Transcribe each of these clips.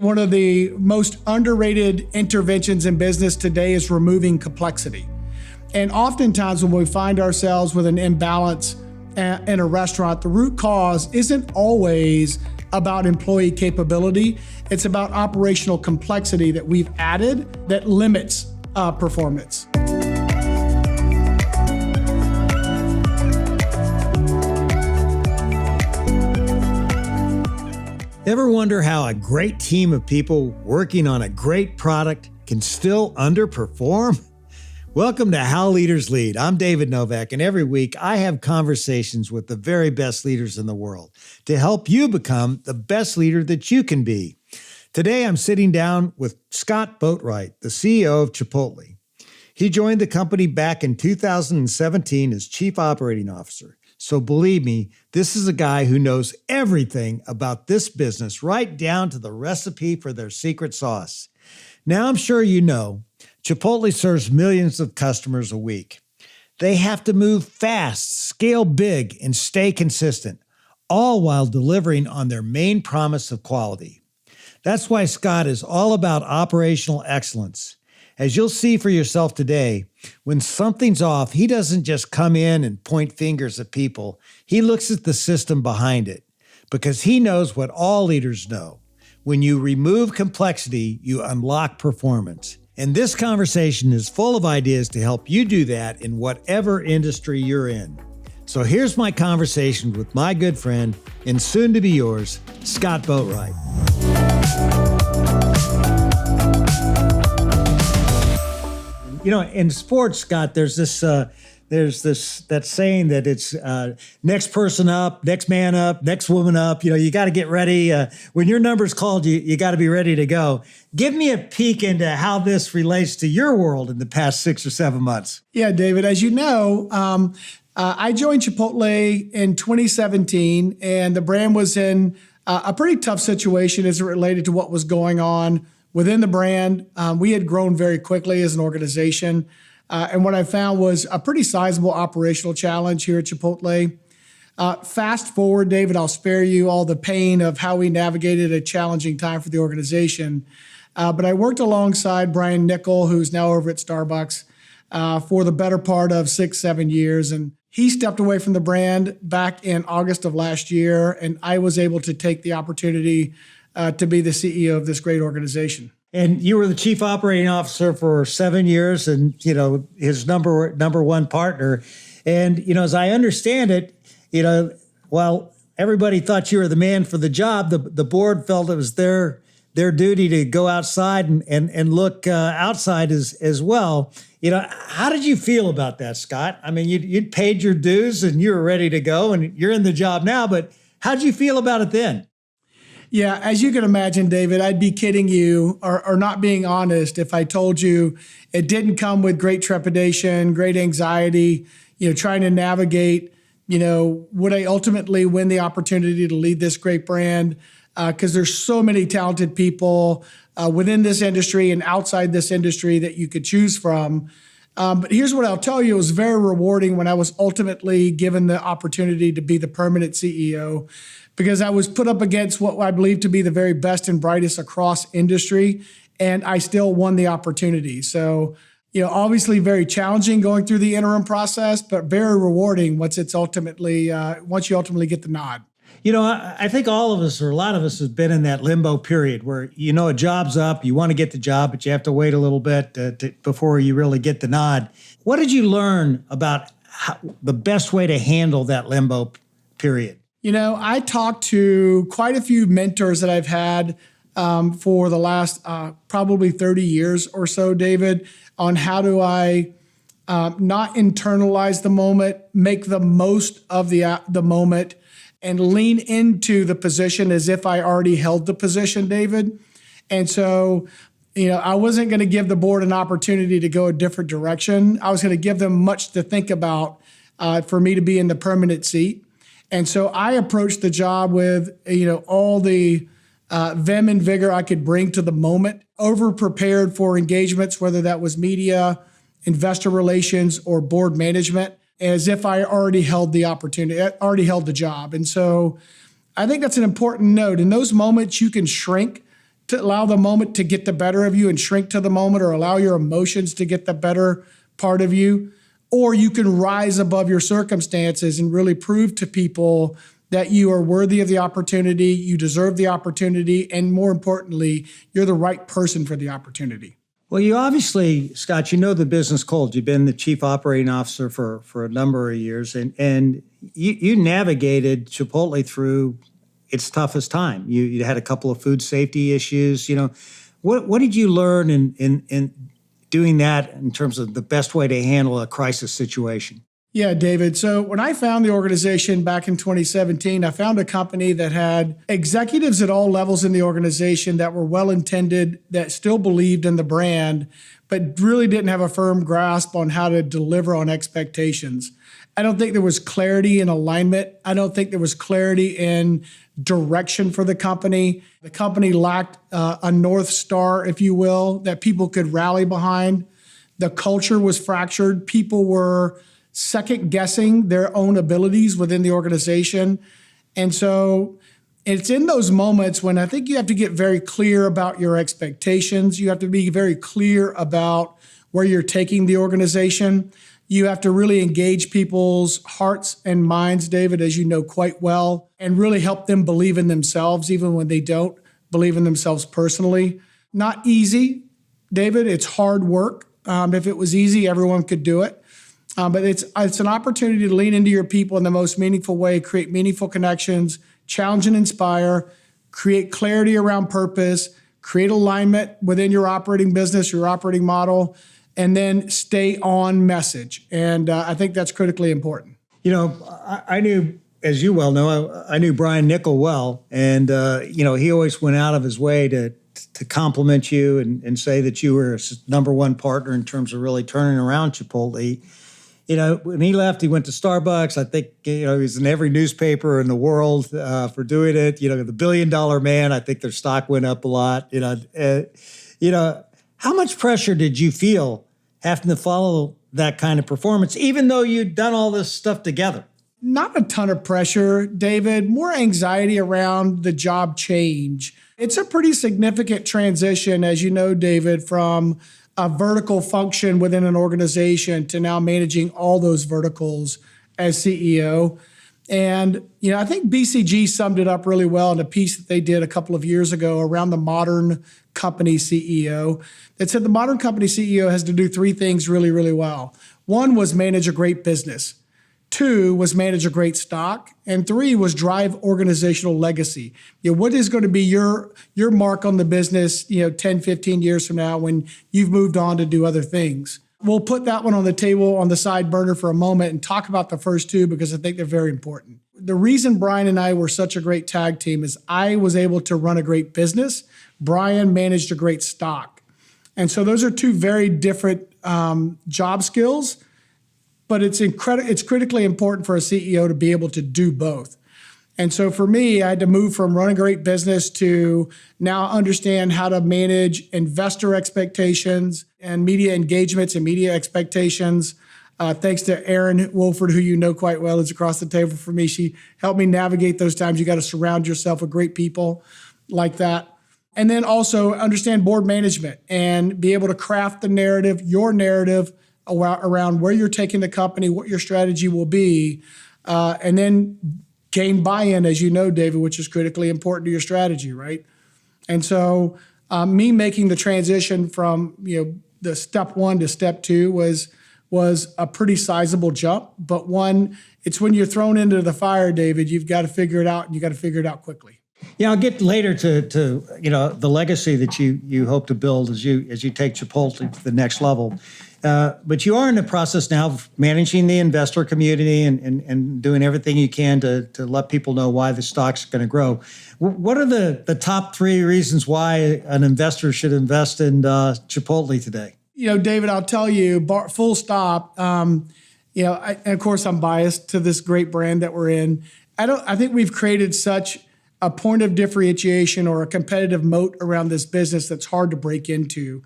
one of the most underrated interventions in business today is removing complexity. And oftentimes when we find ourselves with an imbalance in a restaurant, the root cause isn't always about employee capability. It's about operational complexity that we've added that limits performance. Ever wonder how a great team of people working on a great product can still underperform? Welcome to How Leaders Lead. I'm David Novak, and every week I have conversations with the very best leaders in the world to help you become the best leader that you can be. Today I'm sitting down with Scott Boatwright, the CEO of Chipotle. He joined the company back in 2017 as Chief Operating Officer. So believe me, this is a guy who knows everything about this business, right down to the recipe for their secret sauce. Now, I'm sure you know, Chipotle serves millions of customers a week. They have to move fast, scale big, and stay consistent, all while delivering on their main promise of quality. That's why Scott is all about operational excellence. As you'll see for yourself today, when something's off, he doesn't just come in and point fingers at people. He looks at the system behind it because he knows what all leaders know. When you remove complexity, you unlock performance. And this conversation is full of ideas to help you do that in whatever industry you're in. So here's my conversation with my good friend and soon to be yours, Scott Boatwright. You know, in sports, Scott, there's that saying that it's next person up, next man up, next woman up. You know, you got to get ready. When your number's called, you got to be ready to go. Give me a peek into how this relates to your world in the past 6 or 7 months. Yeah, David, as you know, I joined Chipotle in 2017, and the brand was in a pretty tough situation as it related to what was going on within the brand. We had grown very quickly as an organization. And what I found was a pretty sizable operational challenge here at Chipotle. Fast forward, David, I'll spare you all the pain of how we navigated a challenging time for the organization. But I worked alongside Brian Nickel, who's now over at Starbucks, for the better part of 6-7 years. And he stepped away from the brand back in August of last year. And I was able to take the opportunity to be the CEO of this great organization. And you were the chief operating officer for 7 years and, you know, his number one partner. And, you know, as I understand it, you know, while everybody thought you were the man for the job, the board felt it was their duty to go outside and look outside as well. You know, how did you feel about that, Scott? I mean, you'd paid your dues and you were ready to go and you're in the job now, but how'd you feel about it then? Yeah, as you can imagine, David, I'd be kidding you or not being honest if I told you it didn't come with great trepidation, great anxiety, you know, trying to navigate, you know, would I ultimately win the opportunity to lead this great brand? Because there's so many talented people within this industry and outside this industry that you could choose from. But here's what I'll tell you, it was very rewarding when I was ultimately given the opportunity to be the permanent CEO, because I was put up against what I believe to be the very best and brightest across industry, and I still won the opportunity. So, you know, obviously very challenging going through the interim process, but very rewarding once you ultimately get the nod. You know, I think all of us, or a lot of us, have been in that limbo period where, you know, a job's up, you want to get the job, but you have to wait a little bit before you really get the nod. What did you learn about the best way to handle that limbo period? You know, I talked to quite a few mentors that I've had for the last probably 30 years or so, David, on how do I not internalize the moment, make the most of the moment, and lean into the position as if I already held the position, David. And so, you know, I wasn't going to give the board an opportunity to go a different direction. I was going to give them much to think about for me to be in the permanent seat. And so I approached the job with, you know, all the vim and vigor I could bring to the moment, over-prepared for engagements, whether that was media, investor relations, or board management, as if I already held the opportunity, already held the job. And so I think that's an important note. In those moments, you can shrink to allow the moment to get the better of you and shrink to the moment, or allow your emotions to get the better part of you. Or you can rise above your circumstances and really prove to people that you are worthy of the opportunity, you deserve the opportunity, and more importantly, you're the right person for the opportunity. Well, you obviously, Scott, you know the business cold. You've been the chief operating officer for a number of years, and you navigated Chipotle through its toughest time. You had a couple of food safety issues. What did you learn in doing that in terms of the best way to handle a crisis situation? Yeah, David. So when I found the organization back in 2017, I found a company that had executives at all levels in the organization that were well-intended, that still believed in the brand, but really didn't have a firm grasp on how to deliver on expectations. I don't think there was clarity in alignment. I don't think there was clarity in direction for the company. The company lacked a North Star, if you will, that people could rally behind. The culture was fractured. People were second guessing their own abilities within the organization. And so it's in those moments when I think you have to get very clear about your expectations. You have to be very clear about where you're taking the organization. You have to really engage people's hearts and minds, David, as you know quite well, and really help them believe in themselves, even when they don't believe in themselves personally. Not easy, David. It's hard work. If it was easy, everyone could do it. But it's an opportunity to lean into your people in the most meaningful way, create meaningful connections, challenge and inspire, create clarity around purpose, create alignment within your operating business, your operating model, and then stay on message. And I think that's critically important. I knew, as you well know, I knew Brian Nickel well, and he always went out of his way to compliment you and say that you were a number one partner in terms of really turning around Chipotle. When he left, he went to Starbucks. I think, he was in every newspaper in the world for doing it. The $1 billion man, I think their stock went up a lot. How much pressure did you feel having to follow that kind of performance, even though you'd done all this stuff together? Not a ton of pressure, David, more anxiety around the job change. It's a pretty significant transition, as you know, David, from a vertical function within an organization to now managing all those verticals as CEO. And, I think BCG summed it up really well in a piece that they did a couple of years ago around the modern company CEO. That said the modern company CEO has to do three things really, really well. One was manage a great business. Two was manage a great stock. And three was drive organizational legacy. What is going to be your mark on the business, 10, 15 years from now when you've moved on to do other things? We'll put that one on the table on the side burner for a moment and talk about the first two because I think they're very important. The reason Brian and I were such a great tag team is I was able to run a great business. Brian managed a great stock. And so those are two very different job skills. But it's critically important for a CEO to be able to do both. And so for me, I had to move from running a great business to now understand how to manage investor expectations and media engagements and media expectations. Thanks to Erin Wolford, who you know quite well, is across the table for me. She helped me navigate those times. You got to surround yourself with great people like that. And then also understand board management and be able to craft the narrative, your narrative, around where you're taking the company, what your strategy will be, and then gain buy-in, as you know, David, which is critically important to your strategy, right? And so me making the transition from, the step one to step two was a pretty sizable jump, but it's when you're thrown into the fire, David, you've got to figure it out, and you got to figure it out quickly. Yeah, I'll get later to the legacy that you hope to build as you take Chipotle to the next level. But you are in the process now of managing the investor community and doing everything you can to let people know why the stock's going to grow. What are the top three reasons why an investor should invest in Chipotle today? David, I'll tell you, full stop. And of course, I'm biased to this great brand that we're in. I think we've created such a point of differentiation or a competitive moat around this business that's hard to break into.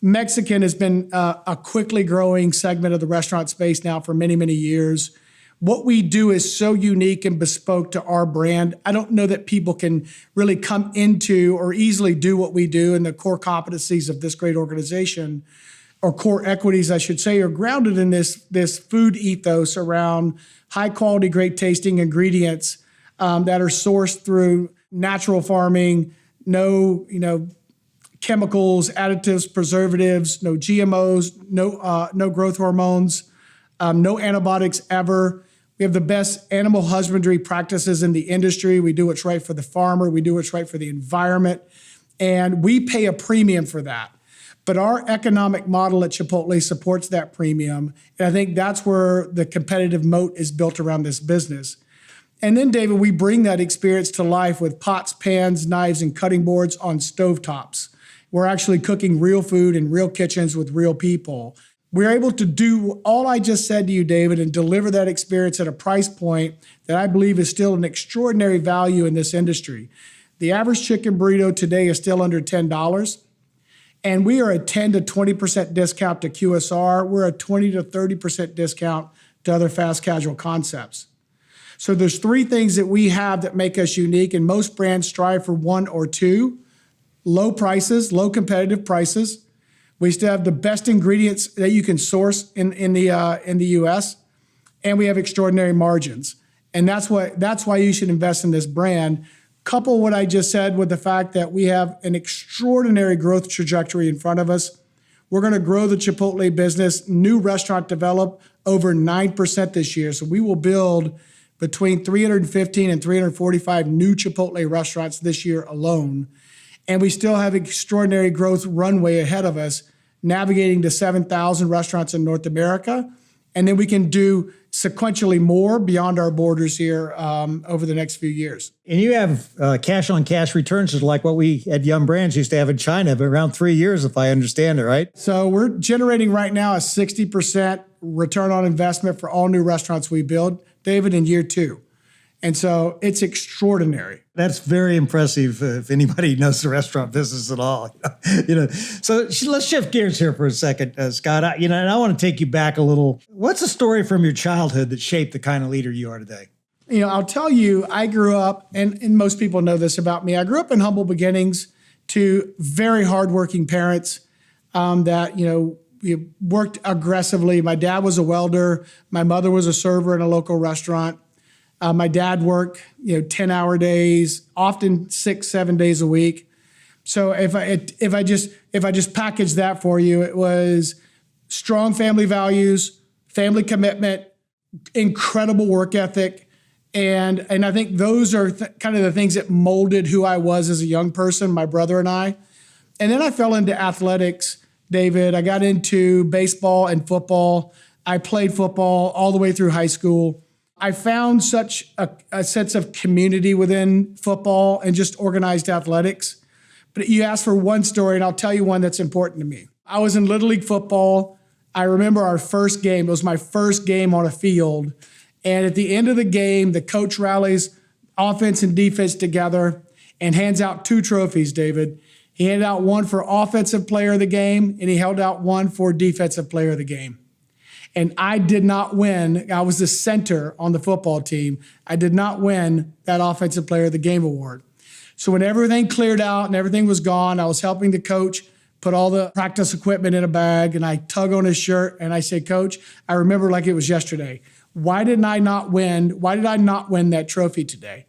Mexican has been a quickly growing segment of the restaurant space now for many, many years. what we do is so unique and bespoke to our brand. I don't know that people can really come into or easily do what we do, and the core competencies of this great organization, or core equities, I should say, are grounded in this food ethos around high quality, great tasting ingredients that are sourced through natural farming, no chemicals, additives, preservatives, no GMOs, no growth hormones, no antibiotics ever. We have the best animal husbandry practices in the industry. We do what's right for the farmer. We do what's right for the environment. And we pay a premium for that. But our economic model at Chipotle supports that premium. And I think that's where the competitive moat is built around this business. And then, David, we bring that experience to life with pots, pans, knives, and cutting boards on stovetops. We're actually cooking real food in real kitchens with real people. We're able to do all I just said to you, David, and deliver that experience at a price point that I believe is still an extraordinary value in this industry. The average chicken burrito today is still under $10. And we are a 10 to 20% discount to QSR. We're a 20 to 30% discount to other fast casual concepts. So there's three things that we have that make us unique, and most brands strive for one or two. Low prices, low competitive prices. We still have the best ingredients that you can source in the U.S., and we have extraordinary margins. And that's why you should invest in this brand. Couple what I just said with the fact that we have an extraordinary growth trajectory in front of us. We're going to grow the Chipotle business, new restaurant develop over 9% this year. So we will build between 315 and 345 new Chipotle restaurants this year alone. And we still have extraordinary growth runway ahead of us, navigating to 7,000 restaurants in North America. And then we can do sequentially more beyond our borders here over the next few years. And you have cash-on-cash returns, is like what we at Yum Brands used to have in China, but around 3 years, if I understand it, right? So we're generating right now a 60% return on investment for all new restaurants we build, David, in year 2. And so it's extraordinary. That's very impressive if anybody knows the restaurant business at all. So let's shift gears here for a second, Scott. And I want to take you back a little. What's a story from your childhood that shaped the kind of leader you are today? I'll tell you, I grew up, and most people know this about me, I grew up in humble beginnings to very hardworking parents that, we worked aggressively. My dad was a welder. My mother was a server in a local restaurant. My dad worked, 10-hour days, often 6-7 days a week. So if I just package that for you, it was strong family values, family commitment, incredible work ethic, and I think those are kind of the things that molded who I was as a young person, my brother and I. And then I fell into athletics, David. I got into baseball and football. I played football all the way through high school. I found such a sense of community within football and just organized athletics. But you asked for one story, and I'll tell you one that's important to me. I was in Little League football. I remember our first game. It was my first game on a field. And at the end of the game, the coach rallies offense and defense together and hands out 2 trophies, David. He handed out one for Offensive Player of the Game, and he held out one for Defensive Player of the Game. And I did not win. I was the center on the football team. I did not win that Offensive Player of the Game award. So when everything cleared out and everything was gone, I was helping the coach put all the practice equipment in a bag, and I tug on his shirt and I say, "Coach, I remember like it was yesterday. Why did I not win? Why did I not win that trophy today?"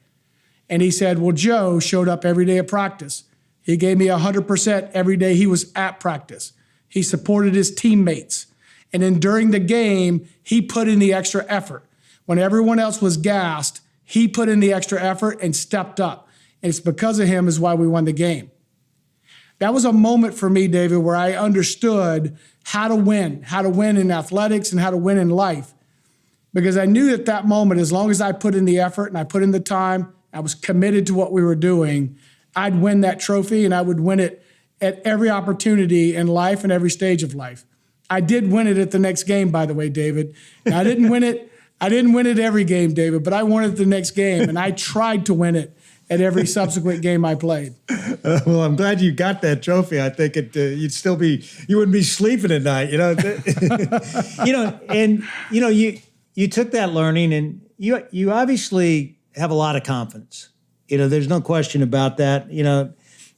And he said, "Well, Joe showed up every day at practice. He gave me 100% every day he was at practice. He supported his teammates. And then during the game, he put in the extra effort. When everyone else was gassed, he put in the extra effort and stepped up. And it's because of him is why we won the game." That was a moment for me, David, where I understood how to win in athletics and how to win in life. Because I knew at that moment, as long as I put in the effort and I put in the time, I was committed to what we were doing, I'd win that trophy, and I would win it at every opportunity in life and every stage of life. I did win it at the next game, by the way, David. Now, I didn't win it every game, David, but I won it the next game, and I tried to win it at every subsequent game I played. Well, I'm glad you got that trophy. I think you wouldn't be sleeping at night, you took that learning and you obviously have a lot of confidence. There's no question about that.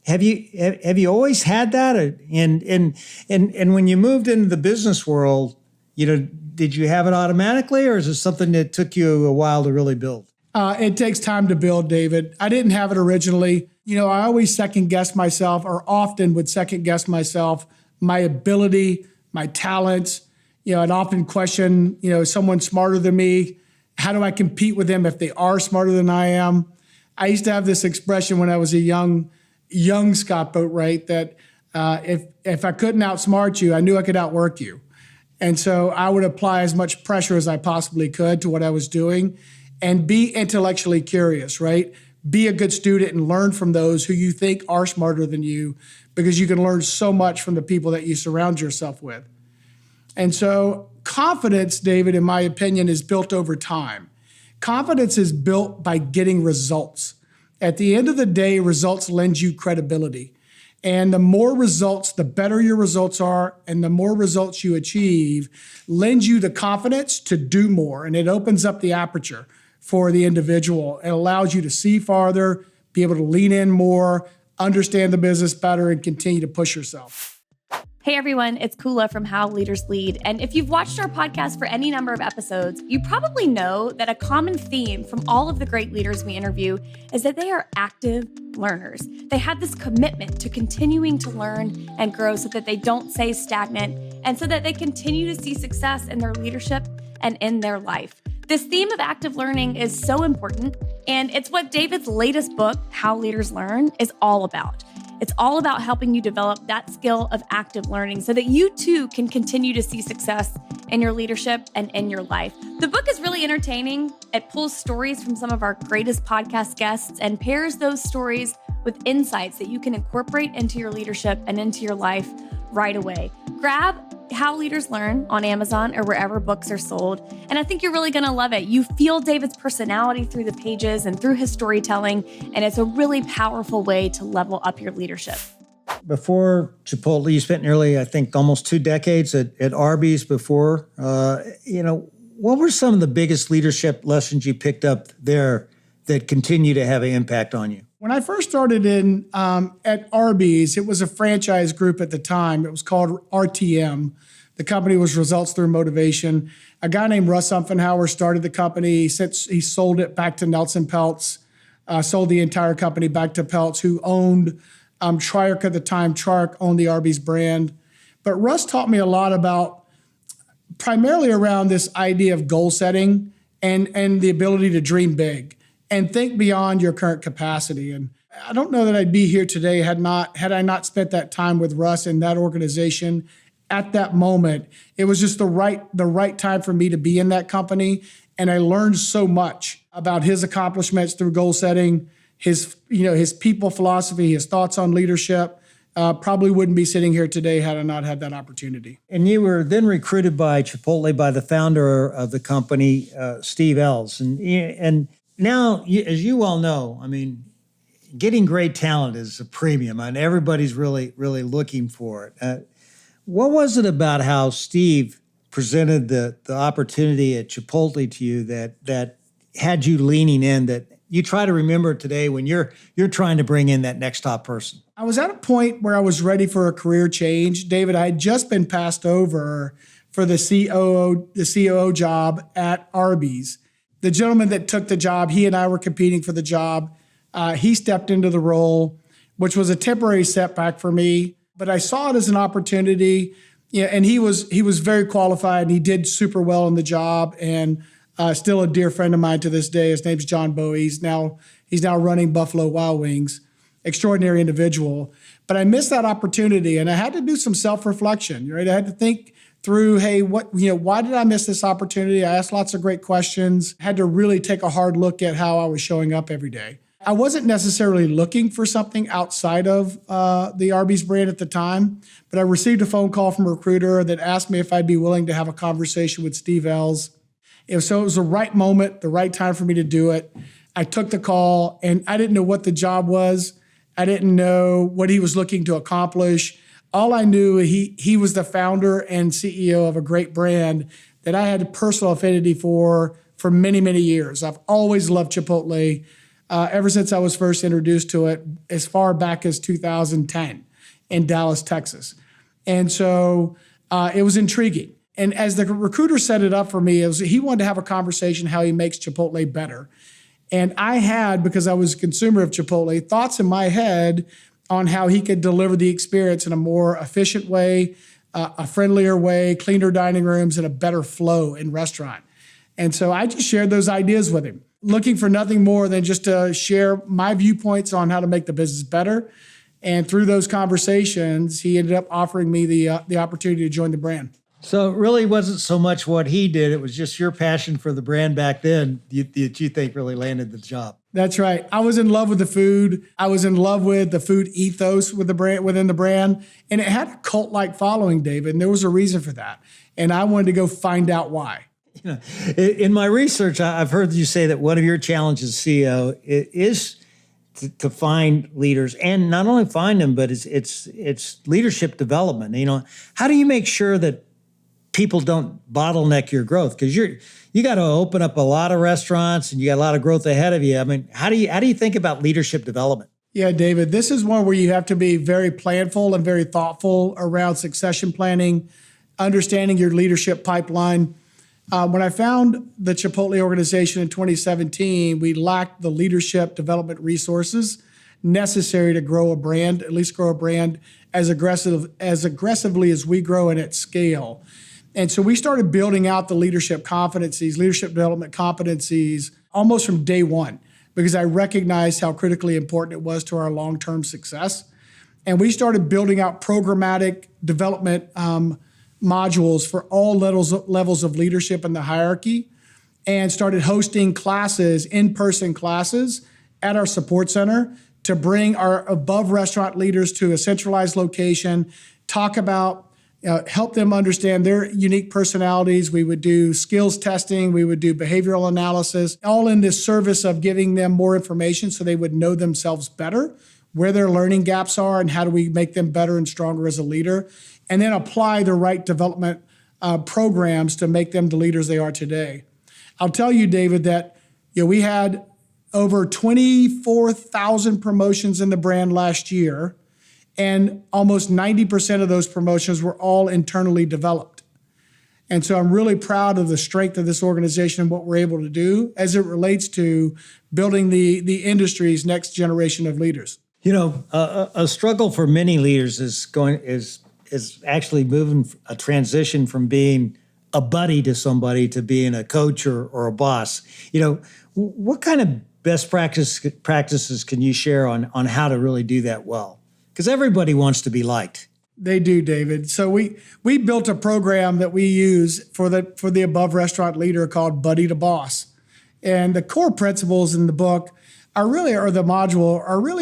Have you always had that? And when you moved into the business world, did you have it automatically, or is it something that took you a while to really build? It takes time to build, David. I didn't have it originally. I always second guess myself, or often would second guess myself, my ability, my talents. I'd often question, someone smarter than me. How do I compete with them if they are smarter than I am? I used to have this expression when I was a young Scott Boatwright that if I couldn't outsmart you, I knew I could outwork you. And so I would apply as much pressure as I possibly could to what I was doing and be intellectually curious, right? Be a good student and learn from those who you think are smarter than you, because you can learn so much from the people that you surround yourself with. And so confidence, David, in my opinion, is built over time. Confidence is built by getting results. At the end of the day, results lend you credibility. And the more results, the better your results are, and the more results you achieve, lends you the confidence to do more. And it opens up the aperture for the individual. It allows you to see farther, be able to lean in more, understand the business better, and continue to push yourself. Hey everyone, it's Kula from How Leaders Lead. And if you've watched our podcast for any number of episodes, you probably know that a common theme from all of the great leaders we interview is that they are active learners. They have this commitment to continuing to learn and grow so that they don't stay stagnant and so that they continue to see success in their leadership and in their life. This theme of active learning is so important, and it's what David's latest book, How Leaders Learn, is all about. It's all about helping you develop that skill of active learning so that you too can continue to see success in your leadership and in your life. The book is really entertaining. It pulls stories from some of our greatest podcast guests and pairs those stories with insights that you can incorporate into your leadership and into your life right away. Grab How Leaders Learn on Amazon or wherever books are sold, and I think you're really going to love it. You feel David's personality through the pages and through his storytelling, and it's a really powerful way to level up your leadership. Before Chipotle, you spent nearly, I think, almost 2 decades at Arbys before. What were some of the biggest leadership lessons you picked up there that continue to have an impact on you? When I first started at Arbys, it was a franchise group at the time. It was called RTM. The company was Results Through Motivation. A guy named Russ Umfenhauer started the company. He sold it back to Nelson Peltz, sold the entire company back to Peltz, who owned Treyarch at the time. Treyarch owned the Arbys brand. But Russ taught me a lot about, primarily around this idea of goal setting and the ability to dream big and think beyond your current capacity. And I don't know that I'd be here today had I not spent that time with Russ in that organization at that moment. It was just the right time for me to be in that company. And I learned so much about his accomplishments through goal setting, his people philosophy, his thoughts on leadership. Probably wouldn't be sitting here today had I not had that opportunity. And you were then recruited by Chipotle by the founder of the company, Steve Ell. And now, as you all know, I mean, getting great talent is a premium, and everybody's really, really looking for it. What was it about how Steve presented the opportunity at Chipotle to you that had you leaning in, that you try to remember today when you're trying to bring in that next top person? I was at a point where I was ready for a career change. David, I had just been passed over for the COO job at Arbys. The gentleman that took the job, he and I were competing for the job. He stepped into the role, which was a temporary setback for me, but I saw it as an opportunity. Yeah, and he was very qualified, and he did super well in the job, and still a dear friend of mine to this day. His name's John Bowie. He's now running Buffalo Wild Wings. Extraordinary individual. But I missed that opportunity, and I had to do some self-reflection, right? I had to think through, hey, why did I miss this opportunity? I asked lots of great questions. I had to really take a hard look at how I was showing up every day. I wasn't necessarily looking for something outside of the Arbys brand at the time, but I received a phone call from a recruiter that asked me if I'd be willing to have a conversation with Steve Ell. So it was the right moment, the right time for me to do it. I took the call, and I didn't know what the job was. I didn't know what he was looking to accomplish. All I knew, he was the founder and CEO of a great brand that I had a personal affinity for many, many years. I've always loved Chipotle ever since I was first introduced to it, as far back as 2010 in Dallas, Texas. And so it was intriguing. And as the recruiter set it up for me, he wanted to have a conversation how he makes Chipotle better. And I had, because I was a consumer of Chipotle, thoughts in my head on how he could deliver the experience in a more efficient way, a friendlier way, cleaner dining rooms, and a better flow in restaurant. And so I just shared those ideas with him, looking for nothing more than just to share my viewpoints on how to make the business better. And through those conversations, he ended up offering me the opportunity to join the brand. So it really wasn't so much what he did. It was just your passion for the brand back then that you think really landed the job. That's right. I was in love with the food. I was in love with the food ethos with the brand, within the brand. And it had a cult-like following, David, and there was a reason for that. And I wanted to go find out why. You know, in my research, I've heard you say that one of your challenges as CEO is to find leaders, and not only find them, but it's leadership development. You know, how do you make sure that people don't bottleneck your growth? Because you got to open up a lot of restaurants and you got a lot of growth ahead of you. I mean, how do you think about leadership development? Yeah, David, this is one where you have to be very planful and very thoughtful around succession planning, understanding your leadership pipeline. When I found the Chipotle organization in 2017, we lacked the leadership development resources necessary to grow a brand, at least grow a brand as aggressively as we grow and at scale. And so we started building out the leadership development competencies almost from day one, because I recognized how critically important it was to our long-term success. And we started building out programmatic development modules for all levels of leadership in the hierarchy, and started hosting classes, in-person classes at our support center to bring our above restaurant leaders to a centralized location, talk about, help them understand their unique personalities. We would do skills testing, we would do behavioral analysis, all in this service of giving them more information so they would know themselves better, where their learning gaps are, and how do we make them better and stronger as a leader, and then apply the right development programs to make them the leaders they are today. I'll tell you, David, that we had over 24,000 promotions in the brand last year, and almost 90% of those promotions were all internally developed. And so I'm really proud of the strength of this organization and what we're able to do as it relates to building the industry's next generation of leaders. You know, a struggle for many leaders is actually moving a transition from being a buddy to somebody to being a coach or a boss. You know, what kind of best practices can you share on how to really do that well? Because everybody wants to be liked. They do, David. So we built a program that we use for the above restaurant leader called Buddy to Boss. And the core principles in the book are really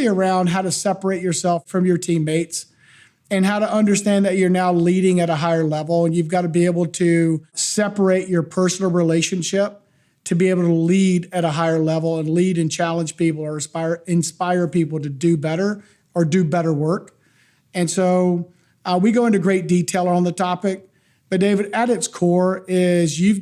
around how to separate yourself from your teammates and how to understand that you're now leading at a higher level, and you've got to be able to separate your personal relationship to be able to lead at a higher level and lead and challenge people or inspire people to do better or do better work. And so we go into great detail on the topic, but David, at its core is you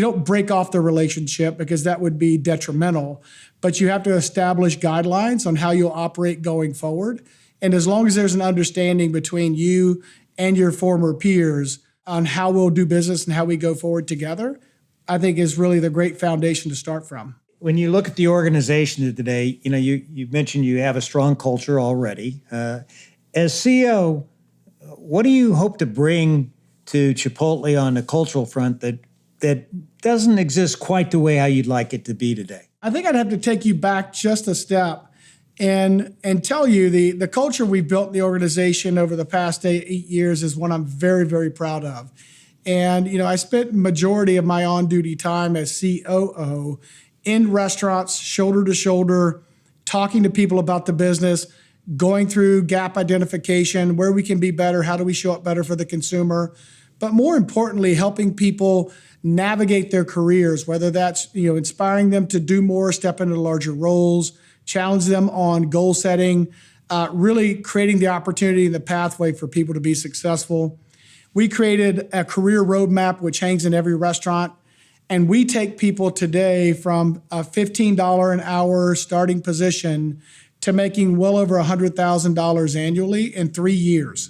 don't break off the relationship because that would be detrimental, but you have to establish guidelines on how you'll operate going forward. And as long as there's an understanding between you and your former peers on how we'll do business and how we go forward together, I think is really the great foundation to start from. When you look at the organization today, you mentioned you have a strong culture already. As CEO, what do you hope to bring to Chipotle on the cultural front that doesn't exist quite the way how you'd like it to be today? I think I'd have to take you back just a step and tell you the culture we've built in the organization over the past 8 years is one I'm very, very proud of. And, I spent majority of my on-duty time as COO in restaurants, shoulder to shoulder, talking to people about the business, going through gap identification, where we can be better, how do we show up better for the consumer, but more importantly, helping people navigate their careers, whether that's, inspiring them to do more, step into larger roles, challenge them on goal setting, really creating the opportunity and the pathway for people to be successful. We created a career roadmap, which hangs in every restaurant. And we take people today from a $15 an hour starting position to making well over $100,000 annually in 3 years.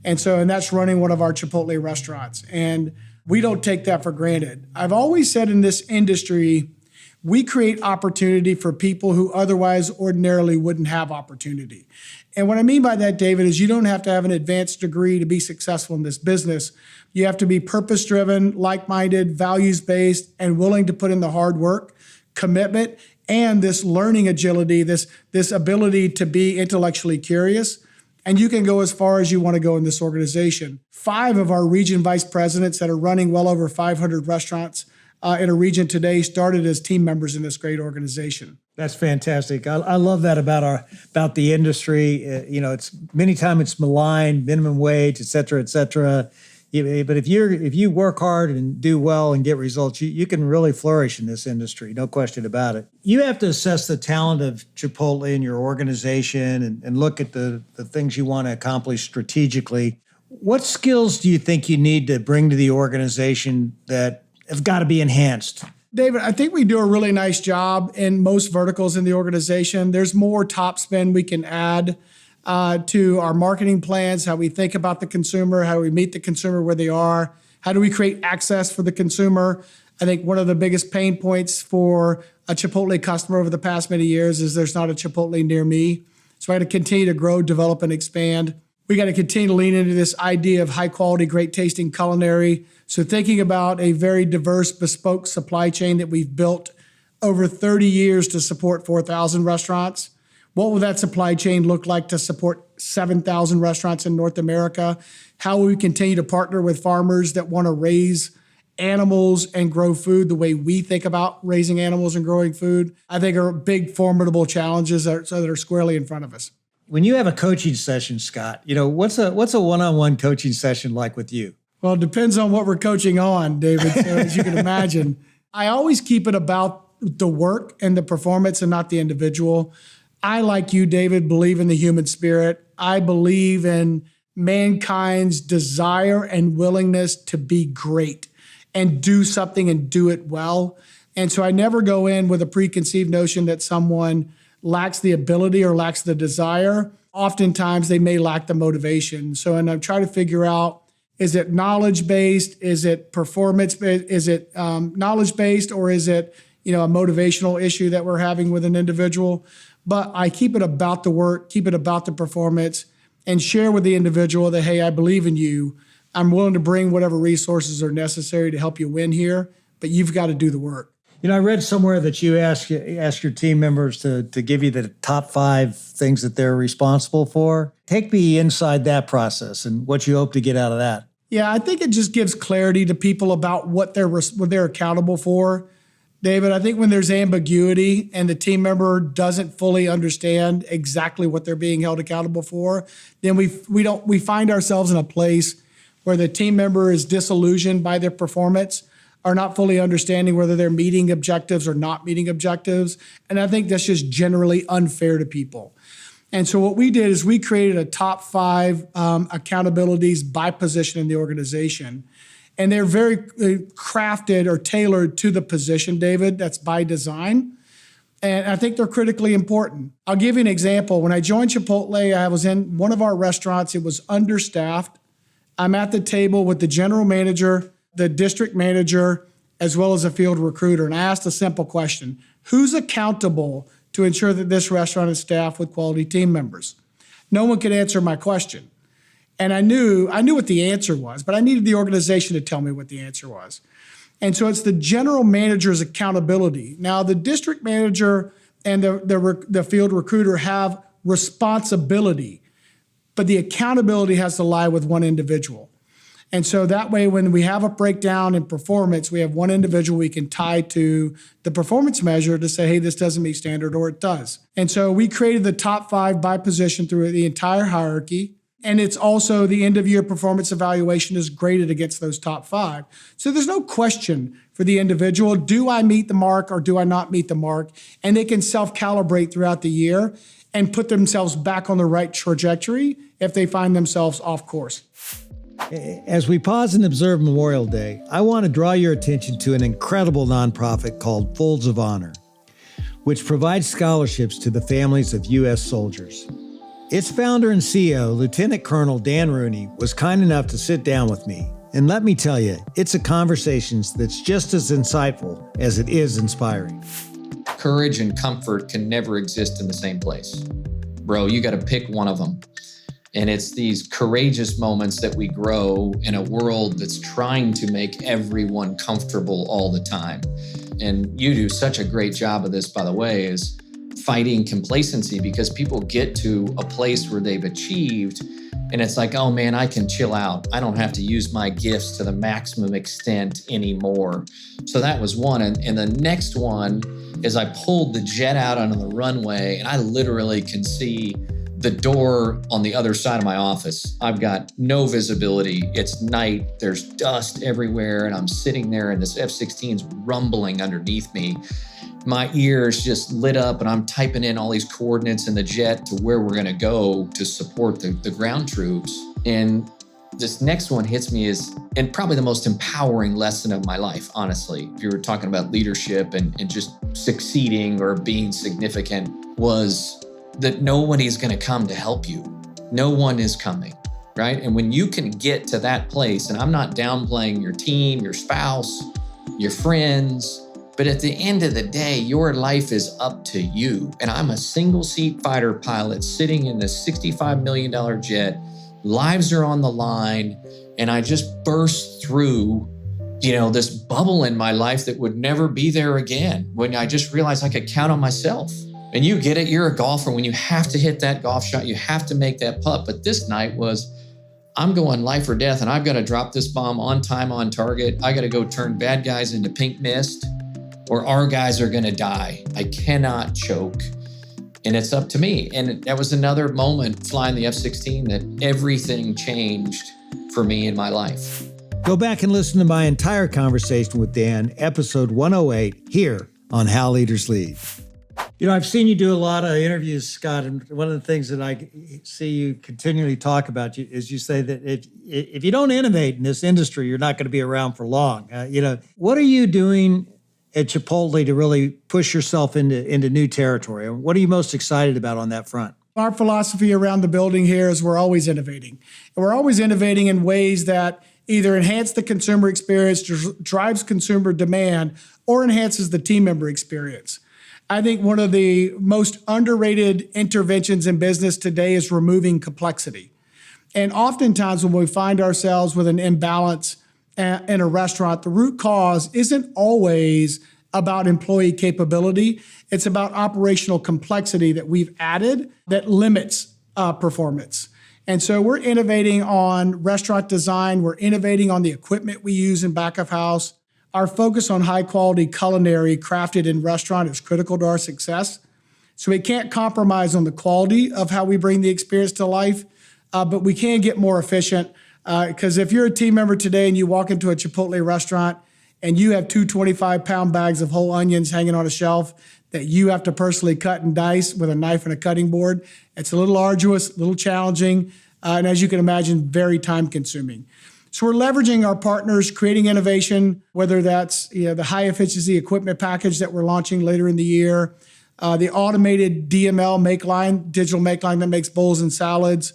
And that's running one of our Chipotle restaurants. And we don't take that for granted. I've always said in this industry, we create opportunity for people who otherwise ordinarily wouldn't have opportunity. And what I mean by that, David, is you don't have to have an advanced degree to be successful in this business. You have to be purpose-driven, like-minded, values-based, and willing to put in the hard work, commitment, and this learning agility, this ability to be intellectually curious. And you can go as far as you want to go in this organization. 5 of our region vice presidents that are running well over 500 restaurants in a region today started as team members in this great organization. That's fantastic. I love that about the industry. It's many times it's maligned, minimum wage, et cetera, et cetera. But if you work hard and do well and get results, you can really flourish in this industry, no question about it. You have to assess the talent of Chipotle in your organization and look at the things you want to accomplish strategically. What skills do you think you need to bring to the organization that have got to be enhanced? David, I think we do a really nice job in most verticals in the organization. There's more top spin we can add to our marketing plans, how we think about the consumer, how we meet the consumer where they are, how do we create access for the consumer. I think one of the biggest pain points for a Chipotle customer over the past many years is there's not a Chipotle near me. So I got to continue to grow, develop, and expand. We got to continue to lean into this idea of high quality, great tasting culinary. So thinking about a very diverse, bespoke supply chain that we've built over 30 years to support 4,000 restaurants. What will that supply chain look like to support 7,000 restaurants in North America? How will we continue to partner with farmers that want to raise animals and grow food the way we think about raising animals and growing food? I think are big, formidable challenges that are squarely in front of us. When you have a coaching session, Scott, what's a one-on-one coaching session like with you? Well, it depends on what we're coaching on, David. So as you can imagine, I always keep it about the work and the performance and not the individual. I, like you, David, believe in the human spirit. I believe in mankind's desire and willingness to be great and do something and do it well. And so I never go in with a preconceived notion that someone lacks the ability or lacks the desire. Oftentimes they may lack the motivation. So, and I'm trying to figure out, is it knowledge-based? Is it performance-based? Is it knowledge-based? Or is it, a motivational issue that we're having with an individual? But I keep it about the work, keep it about the performance, and share with the individual that, hey, I believe in you. I'm willing to bring whatever resources are necessary to help you win here, but you've got to do the work. I read somewhere that you ask your team members to give you the top 5 things that they're responsible for. Take me inside that process and what you hope to get out of that. Yeah, I think it just gives clarity to people about what they're accountable for. David, I think when there's ambiguity and the team member doesn't fully understand exactly what they're being held accountable for, then we find ourselves in a place where the team member is disillusioned by their performance, are not fully understanding whether they're meeting objectives or not meeting objectives. And I think that's just generally unfair to people. And so what we did is we created a top 5 accountabilities by position in the organization. And they're very crafted or tailored to the position, David. That's by design. And I think they're critically important. I'll give you an example. When I joined Chipotle, I was in one of our restaurants. It was understaffed. I'm at the table with the general manager, the district manager, as well as a field recruiter. And I asked a simple question: who's accountable to ensure that this restaurant is staffed with quality team members? No one could answer my question. And I knew what the answer was, but I needed the organization to tell me what the answer was. And so it's the general manager's accountability. Now, the district manager and the field recruiter have responsibility, but the accountability has to lie with one individual. And so that way, when we have a breakdown in performance, we have one individual we can tie to the performance measure to say, hey, this doesn't meet standard, or it does. And so we created the top 5 by position through the entire hierarchy. And it's also the end of year performance evaluation is graded against those top 5. So there's no question for the individual, do I meet the mark or do I not meet the mark? And they can self-calibrate throughout the year and put themselves back on the right trajectory if they find themselves off course. As we pause and observe Memorial Day, I want to draw your attention to an incredible nonprofit called Folds of Honor, which provides scholarships to the families of U.S. soldiers. Its founder and CEO, Lieutenant Colonel Dan Rooney, was kind enough to sit down with me. And let me tell you, it's a conversation that's just as insightful as it is inspiring. Courage and comfort can never exist in the same place. Bro, you got to pick one of them. And it's these courageous moments that we grow in a world that's trying to make everyone comfortable all the time. And you do such a great job of this, by the way, is fighting complacency, because people get to a place where they've achieved and it's like, oh man, I can chill out. I don't have to use my gifts to the maximum extent anymore. So that was one. And the next one is I pulled the jet out onto the runway and I literally can see the door on the other side of my office. I've got no visibility. It's night. There's dust everywhere. And I'm sitting there and this F-16's rumbling underneath me. My ears just lit up and I'm typing in all these coordinates in the jet to where we're gonna go to support the ground troops. And this next one hits me and probably the most empowering lesson of my life, honestly. If you were talking about leadership and just succeeding or being significant, was that nobody's gonna come to help you. No one is coming, right? And when you can get to that place, and I'm not downplaying your team, your spouse, your friends, but at the end of the day, your life is up to you. And I'm a single seat fighter pilot sitting in this $65 million jet. Lives are on the line. And I just burst through, this bubble in my life that would never be there again, when I just realized I could count on myself. And you get it, you're a golfer. When you have to hit that golf shot, you have to make that putt. But this night was, I'm going life or death, and I've got to drop this bomb on time, on target. I got to go turn bad guys into pink mist, or our guys are going to die. I cannot choke. And it's up to me. And that was another moment flying the F-16 that everything changed for me in my life. Go back and listen to my entire conversation with Dan, episode 108, here on How Leaders Lead. I've seen you do a lot of interviews, Scott, and one of the things that I see you continually talk about is you say that if you don't innovate in this industry, you're not going to be around for long. What are you doing at Chipotle to really push yourself into new territory? What are you most excited about on that front? Our philosophy around the building here is we're always innovating. And we're always innovating in ways that either enhance the consumer experience, drives consumer demand, or enhances the team member experience. I think one of the most underrated interventions in business today is removing complexity. And oftentimes when we find ourselves with an imbalance in a restaurant, the root cause isn't always about employee capability. It's about operational complexity that we've added that limits performance. And so we're innovating on restaurant design. We're innovating on the equipment we use in back of house. Our focus on high quality culinary crafted in restaurant is critical to our success. So we can't compromise on the quality of how we bring the experience to life, but we can get more efficient. Because if you're a team member today and you walk into a Chipotle restaurant and you have two 25-pound bags of whole onions hanging on a shelf that you have to personally cut and dice with a knife and a cutting board, it's a little arduous, a little challenging, and as you can imagine, very time consuming. So we're leveraging our partners, creating innovation, whether that's the high efficiency equipment package that we're launching later in the year, the automated DML make line, digital make line that makes bowls and salads.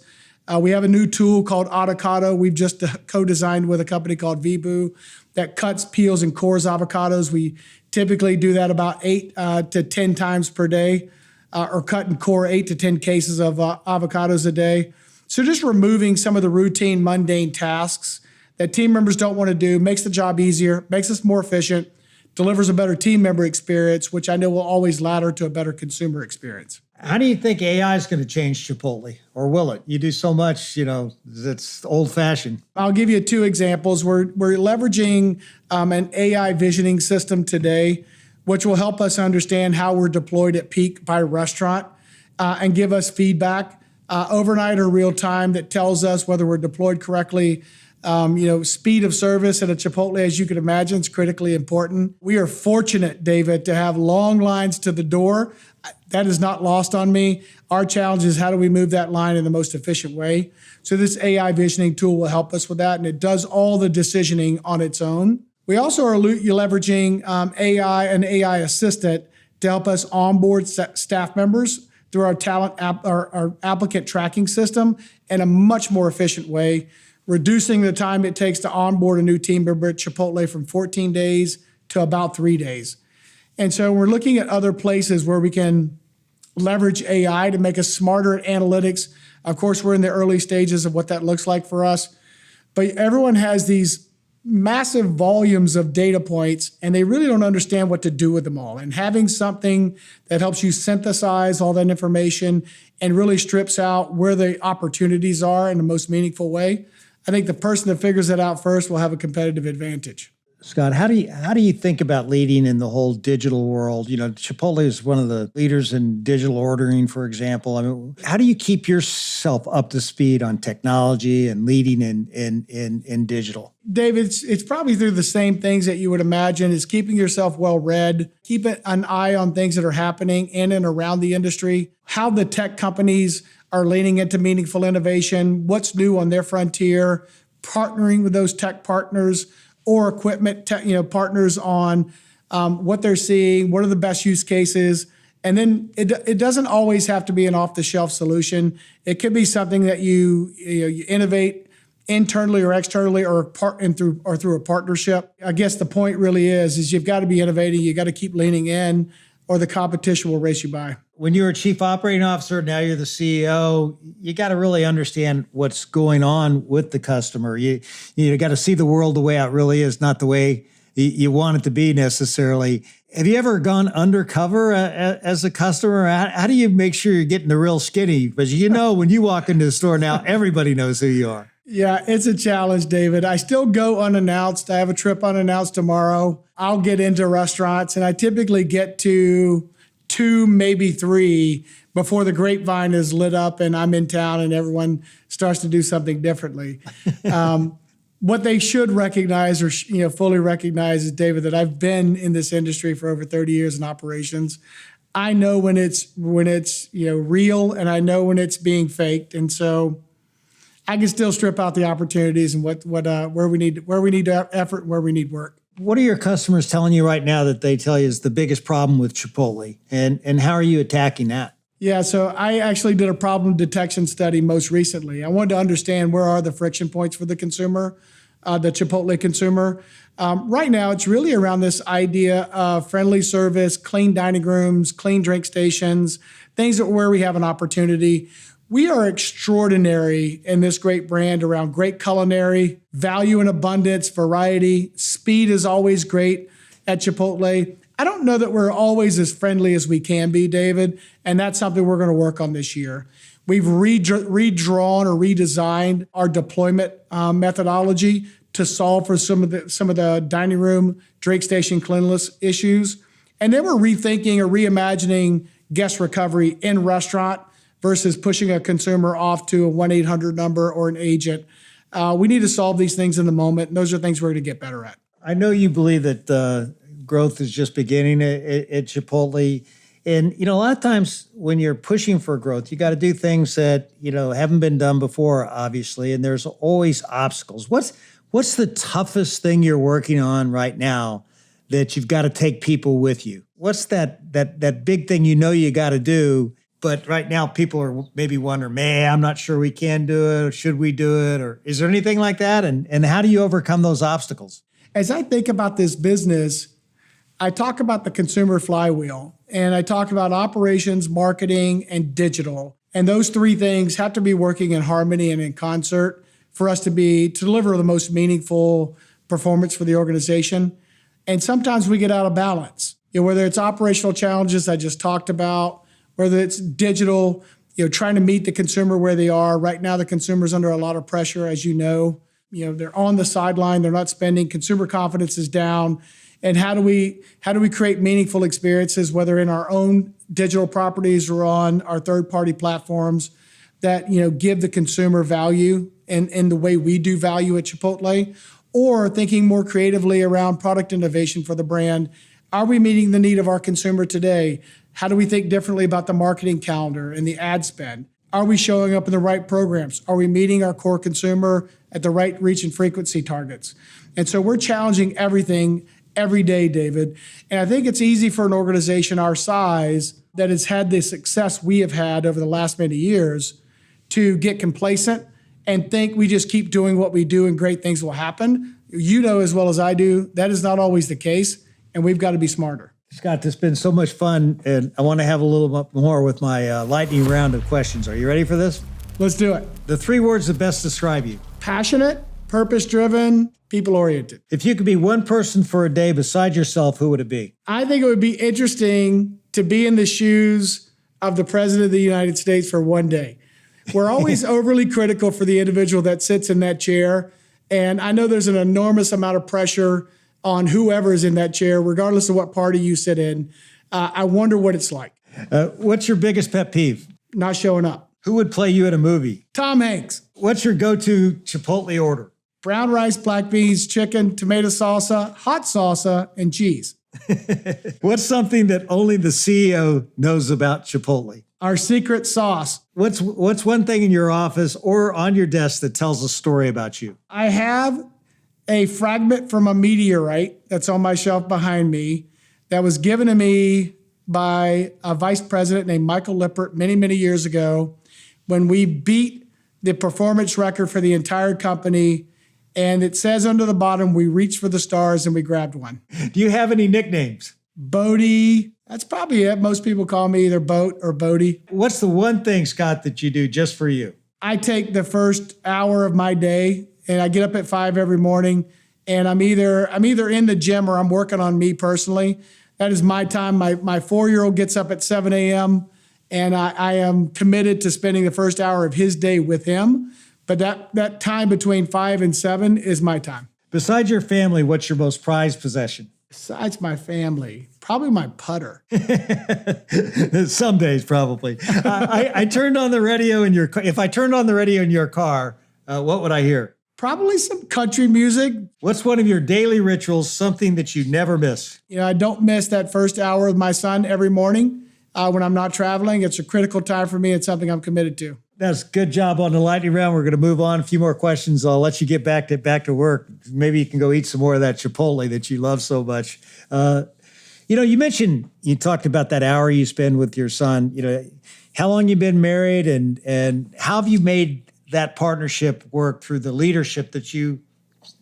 We have a new tool called Avocado. We've just co-designed with a company called Vibu that cuts, peels, and cores avocados. We typically do that about 8 to 10 times per day, or cut and core 8 to 10 cases of avocados a day. So just removing some of the routine, mundane tasks that team members don't want to do, makes the job easier, makes us more efficient, delivers a better team member experience, which I know will always ladder to a better consumer experience. How do you think AI is going to change Chipotle, or will it? You do so much, that's old-fashioned. I'll give you 2 examples. We're leveraging an AI visioning system today, which will help us understand how we're deployed at peak by restaurant and give us feedback overnight or real time that tells us whether we're deployed correctly Speed of service at a Chipotle, as you can imagine, is critically important. We are fortunate, David, to have long lines to the door. That is not lost on me. Our challenge is how do we move that line in the most efficient way? So this AI visioning tool will help us with that, and it does all the decisioning on its own. We also are leveraging AI and AI assistant to help us onboard staff members through our our applicant tracking system in a much more efficient way, reducing the time it takes to onboard a new team member at Chipotle from 14 days to about 3 days. And so we're looking at other places where we can leverage AI to make us smarter at analytics. Of course, we're in the early stages of what that looks like for us. But everyone has these massive volumes of data points, and they really don't understand what to do with them all. And having something that helps you synthesize all that information and really strips out where the opportunities are in the most meaningful way, I think the person that figures it out first will have a competitive advantage. Scott, how do you think about leading in the whole digital world? Chipotle is one of the leaders in digital ordering, for example. I mean, how do you keep yourself up to speed on technology and leading in digital? David, it's probably through the same things that you would imagine. Is keeping yourself well read, keep an eye on things that are happening in and around the industry, how the tech companies are leaning into meaningful innovation, what's new on their frontier, partnering with those tech partners or equipment partners on what they're seeing, what are the best use cases. And then it doesn't always have to be an off-the-shelf solution. It could be something that you innovate internally or externally or through a partnership. I guess the point really is you've got to be innovating, you got to keep leaning in, or the competition will race you by. When you were chief operating officer, now you're the CEO, you got to really understand what's going on with the customer. You got to see the world the way it really is, not the way you want it to be necessarily. Have you ever gone undercover as a customer? How do you make sure you're getting the real skinny? Because when you walk into the store now, everybody knows who you are. Yeah, it's a challenge, David. I still go unannounced. I have a trip unannounced tomorrow. I'll get into restaurants, and I typically get to 2, maybe 3 before the grapevine is lit up and I'm in town and everyone starts to do something differently. What they should recognize or fully recognize is, David, that I've been in this industry for over 30 years in operations. I know when it's real, and I know when it's being faked, and so I can still strip out the opportunities and where we need effort, where we need work. What are your customers telling you right now that they tell you is the biggest problem with Chipotle, and how are you attacking that? Yeah, so I actually did a problem detection study most recently. I wanted to understand where are the friction points for the consumer, the Chipotle consumer. Right now, it's really around this idea of friendly service, clean dining rooms, clean drink stations, things where we have an opportunity. We are extraordinary in this great brand around great culinary, value and abundance, variety. Speed is always great at Chipotle. I don't know that we're always as friendly as we can be, David, and that's something we're going to work on this year. We've redrawn or redesigned our deployment methodology to solve for some of the dining room, drink station cleanliness issues. And then we're rethinking or reimagining guest recovery in restaurant versus pushing a consumer off to a 1-800 number or an agent. We need to solve these things in the moment, and those are things we're going to get better at. I know you believe that growth is just beginning at Chipotle. And, a lot of times when you're pushing for growth, you got to do things that, haven't been done before, obviously, and there's always obstacles. What's the toughest thing you're working on right now that you've got to take people with you? What's that big thing you got to do? But right now, people are maybe wondering, man, I'm not sure we can do it. Or should we do it? Or is there anything like that? And how do you overcome those obstacles? As I think about this business, I talk about the consumer flywheel, and I talk about operations, marketing, and digital. And those 3 things have to be working in harmony and in concert for us to deliver the most meaningful performance for the organization. And sometimes we get out of balance. Whether it's operational challenges I just talked about, whether it's digital, trying to meet the consumer where they are. Right now, the consumer's under a lot of pressure, as you know. They're on the sideline, they're not spending, consumer confidence is down. And how do we create meaningful experiences, whether in our own digital properties or on our third-party platforms, that, give the consumer value in the way we do value at Chipotle, or thinking more creatively around product innovation for the brand. Are we meeting the need of our consumer today? How do we think differently about the marketing calendar and the ad spend? Are we showing up in the right programs? Are we meeting our core consumer at the right reach and frequency targets? And so we're challenging everything every day, David. And I think it's easy for an organization our size that has had the success we have had over the last many years to get complacent and think we just keep doing what we do and great things will happen. You know as well as I do, that is not always the case, and we've got to be smarter. Scott, this has been so much fun, and I want to have a little bit more with my lightning round of questions. Are you ready for this? Let's do it. The 3 words that best describe you. Passionate, purpose-driven, people-oriented. If you could be one person for a day beside yourself, who would it be? I think it would be interesting to be in the shoes of the President of the United States for one day. We're always overly critical for the individual that sits in that chair, and I know there's an enormous amount of pressure on whoever is in that chair, regardless of what party you sit in. I wonder what it's like. What's your biggest pet peeve? Not showing up. Who would play you in a movie? Tom Hanks. What's your go-to Chipotle order? Brown rice, black beans, chicken, tomato salsa, hot salsa, and cheese. What's something that only the CEO knows about Chipotle? Our secret sauce. What's one thing in your office or on your desk that tells a story about you? I have a fragment from a meteorite that's on my shelf behind me that was given to me by a vice president named Michael Lippert many, many years ago when we beat the performance record for the entire company. And it says under the bottom, we reached for the stars and we grabbed one. Do you have any nicknames? Bodie. That's probably it. Most people call me either Boat or Bodie. What's the one thing, Scott, that you do just for you? I take the first hour of my day and I get up at 5 every morning and I'm either in the gym or I'm working on me personally. That is my time. My 4-year-old gets up at 7 a.m. and I am committed to spending the first hour of his day with him. But that time between 5 and 7 is my time. Besides your family, what's your most prized possession? Besides my family, probably my putter. Some days, probably. I turned on the radio in your car. If I turned on the radio in your car, what would I hear? Probably some country music. What's one of your daily rituals, something that you never miss? I don't miss that first hour with my son every morning when I'm not traveling. It's a critical time for me. It's something I'm committed to. That's a good job on the lightning round. We're going to move on. A few more questions. I'll let you get back to work. Maybe you can go eat some more of that Chipotle that you love so much. You talked about that hour you spend with your son. How long you've been married and how have you made that partnership work through the leadership that you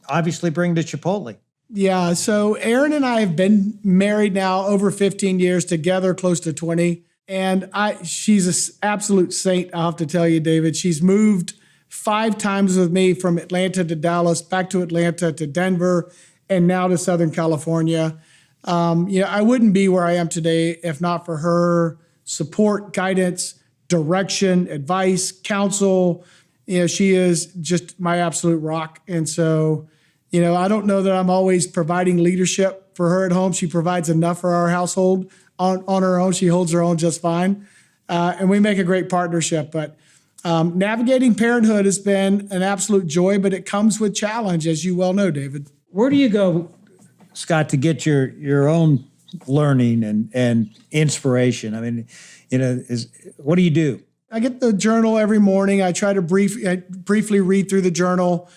obviously bring to Chipotle? Yeah, so Erin and I have been married now over 15 years, together close to 20. And she's an absolute saint, I'll have to tell you, David. She's moved 5 times with me from Atlanta to Dallas, back to Atlanta to Denver, and now to Southern California. I wouldn't be where I am today if not for her support, guidance, direction, advice, counsel. She is just my absolute rock. And so, I don't know that I'm always providing leadership for her at home. She provides enough for our household on her own. She holds her own just fine. And we make a great partnership. But navigating parenthood has been an absolute joy, but it comes with challenge, as you well know, David. Where do you go, Scott, to get your own learning and inspiration? I mean, what do you do? I get the journal every morning. I try to briefly read through the journal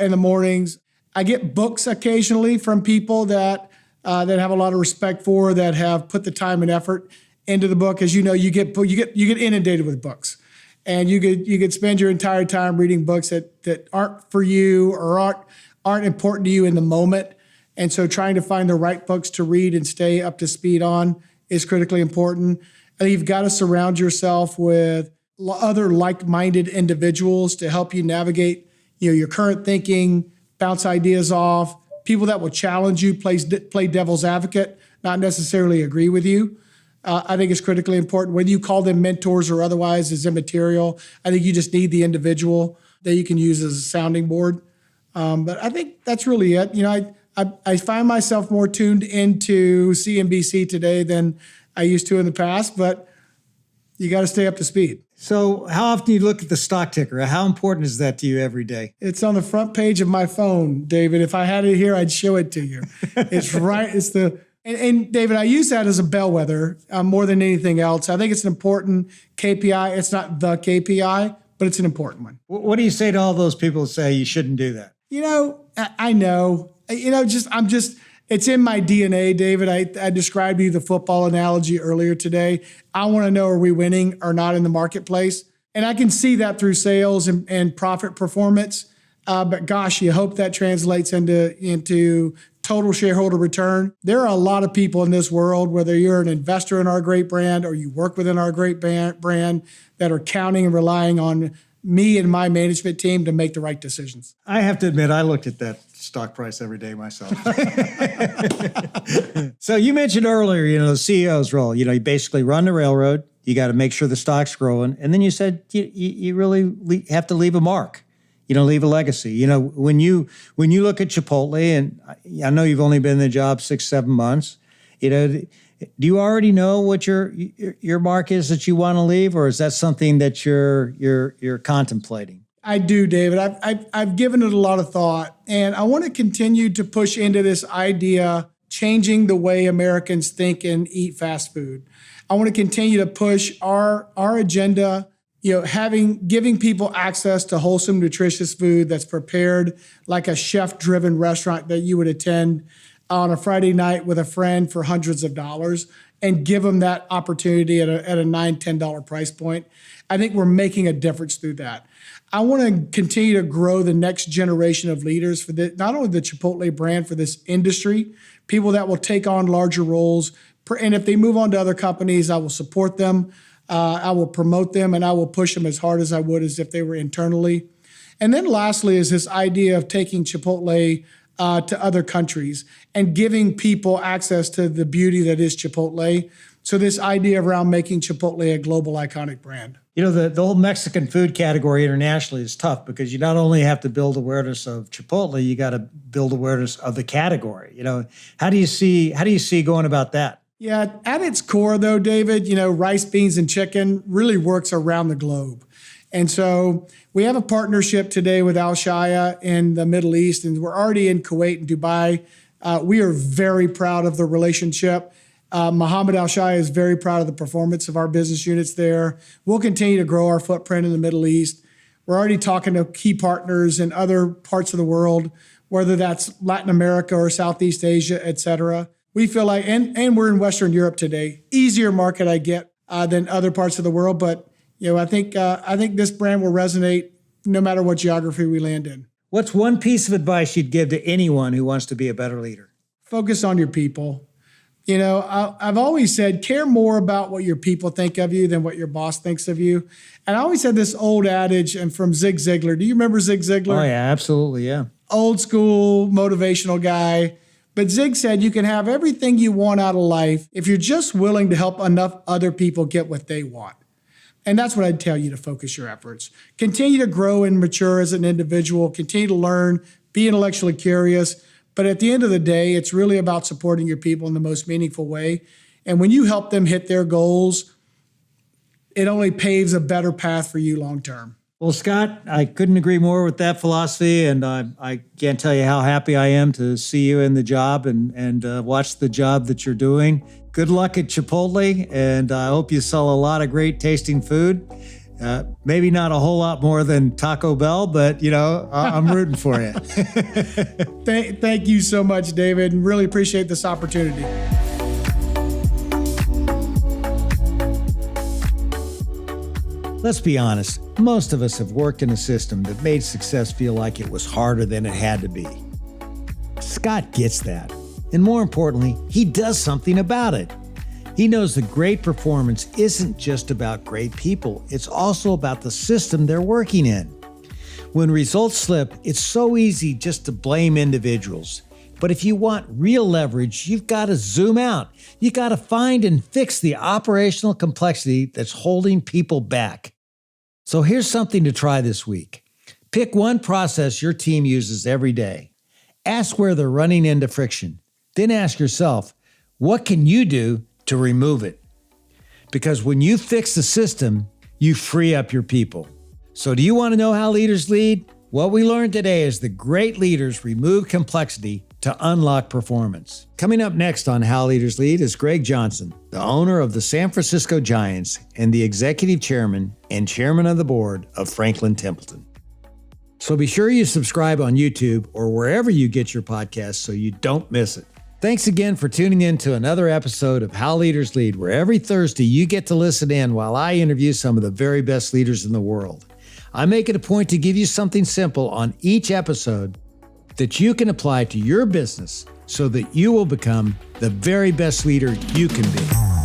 in the mornings. I get books occasionally from people that have a lot of respect for, that have put the time and effort into the book. As you know, you get inundated with books, and you could spend your entire time reading books that aren't for you or aren't important to you in the moment. And so trying to find the right books to read and stay up to speed on is critically important. And you've got to surround yourself with other like-minded individuals to help you navigate, your current thinking, bounce ideas off, people that will challenge you, play devil's advocate, not necessarily agree with you. I think is critically important. Whether you call them mentors or otherwise is immaterial. I think you just need the individual that you can use as a sounding board. But I think that's really it. I find myself more tuned into CNBC today than I used to in the past, but you got to stay up to speed. So how often do you look at the stock ticker? How important is that to you every day? It's on the front page of my phone, David. If I had it here, I'd show it to you. It's right. And David, I use that as a bellwether more than anything else. I think it's an important KPI. It's not the KPI, but it's an important one. What do you say to all those people who say you shouldn't do that? I know. It's in my DNA, David. I described to you the football analogy earlier today. I want to know, are we winning or not in the marketplace? And I can see that through sales and profit performance. But gosh, you hope that translates into total shareholder return. There are a lot of people in this world, whether you're an investor in our great brand or you work within our great brand, that are counting and relying on me and my management team to make the right decisions. I have to admit, I looked at that stock price every day myself. So you mentioned earlier, the CEO's role. You basically run the railroad. You got to make sure the stock's growing. And then you said you really have to leave a mark. Leave a legacy. When you look at Chipotle, and I know you've only been in the job 6-7 months, do you already know what your mark is that you want to leave, or is that something that you're contemplating? I do, David. I've given it a lot of thought, and I want to continue to push into this idea, changing the way Americans think and eat fast food. I want to continue to push our agenda. Giving people access to wholesome, nutritious food that's prepared like a chef-driven restaurant that you would attend on a Friday night with a friend for hundreds of dollars, and give them that opportunity at a $9, $10 price point. I think we're making a difference through that. I want to continue to grow the next generation of leaders for not only the Chipotle brand, for this industry, people that will take on larger roles. And if they move on to other companies, I will support them. I will promote them, and I will push them as hard as I would as if they were internally. And then lastly is this idea of taking Chipotle to other countries and giving people access to the beauty that is Chipotle. So this idea around making Chipotle a global iconic brand. The whole Mexican food category internationally is tough because you not only have to build awareness of Chipotle, you got to build awareness of the category. How do you see going about that? Yeah, at its core, though, David, rice, beans, and chicken really works around the globe. And so we have a partnership today with Al Shaya in the Middle East, and we're already in Kuwait and Dubai. We are very proud of the relationship. Mohammed Al Shaya is very proud of the performance of our business units there. We'll continue to grow our footprint in the Middle East. We're already talking to key partners in other parts of the world, whether that's Latin America or Southeast Asia, et cetera. We feel like, and we're in Western Europe today, easier market I get than other parts of the world. But I think this brand will resonate no matter what geography we land in. What's one piece of advice you'd give to anyone who wants to be a better leader? Focus on your people. I've always said, care more about what your people think of you than what your boss thinks of you. And I always had this old adage, and from Zig Ziglar. Do you remember Zig Ziglar? Oh yeah, absolutely, yeah. Old school motivational guy. But Zig said you can have everything you want out of life if you're just willing to help enough other people get what they want. And that's what I'd tell you to focus your efforts. Continue to grow and mature as an individual, continue to learn, be intellectually curious. But at the end of the day, it's really about supporting your people in the most meaningful way. And when you help them hit their goals, it only paves a better path for you long term. Well, Scott, I couldn't agree more with that philosophy, and I can't tell you how happy I am to see you in the job and watch the job that you're doing. Good luck at Chipotle, and I hope you sell a lot of great tasting food. Maybe not a whole lot more than Taco Bell, but, I'm rooting for you. Thank you so much, David, and really appreciate this opportunity. Let's be honest, most of us have worked in a system that made success feel like it was harder than it had to be. Scott gets that. And more importantly, he does something about it. He knows that great performance isn't just about great people, it's also about the system they're working in. When results slip, it's so easy just to blame individuals. But if you want real leverage, you've got to zoom out. You've got to find and fix the operational complexity that's holding people back. So here's something to try this week. Pick one process your team uses every day. Ask where they're running into friction. Then ask yourself, what can you do to remove it? Because when you fix the system, you free up your people. So do you want to know how leaders lead? What we learned today is that great leaders remove complexity to unlock performance. Coming up next on How Leaders Lead is Greg Johnson, the owner of the San Francisco Giants and the executive chairman and chairman of the board of Franklin Templeton. So be sure you subscribe on YouTube or wherever you get your podcasts so you don't miss it. Thanks again for tuning in to another episode of How Leaders Lead, where every Thursday you get to listen in while I interview some of the very best leaders in the world. I make it a point to give you something simple on each episode that you can apply to your business so that you will become the very best leader you can be.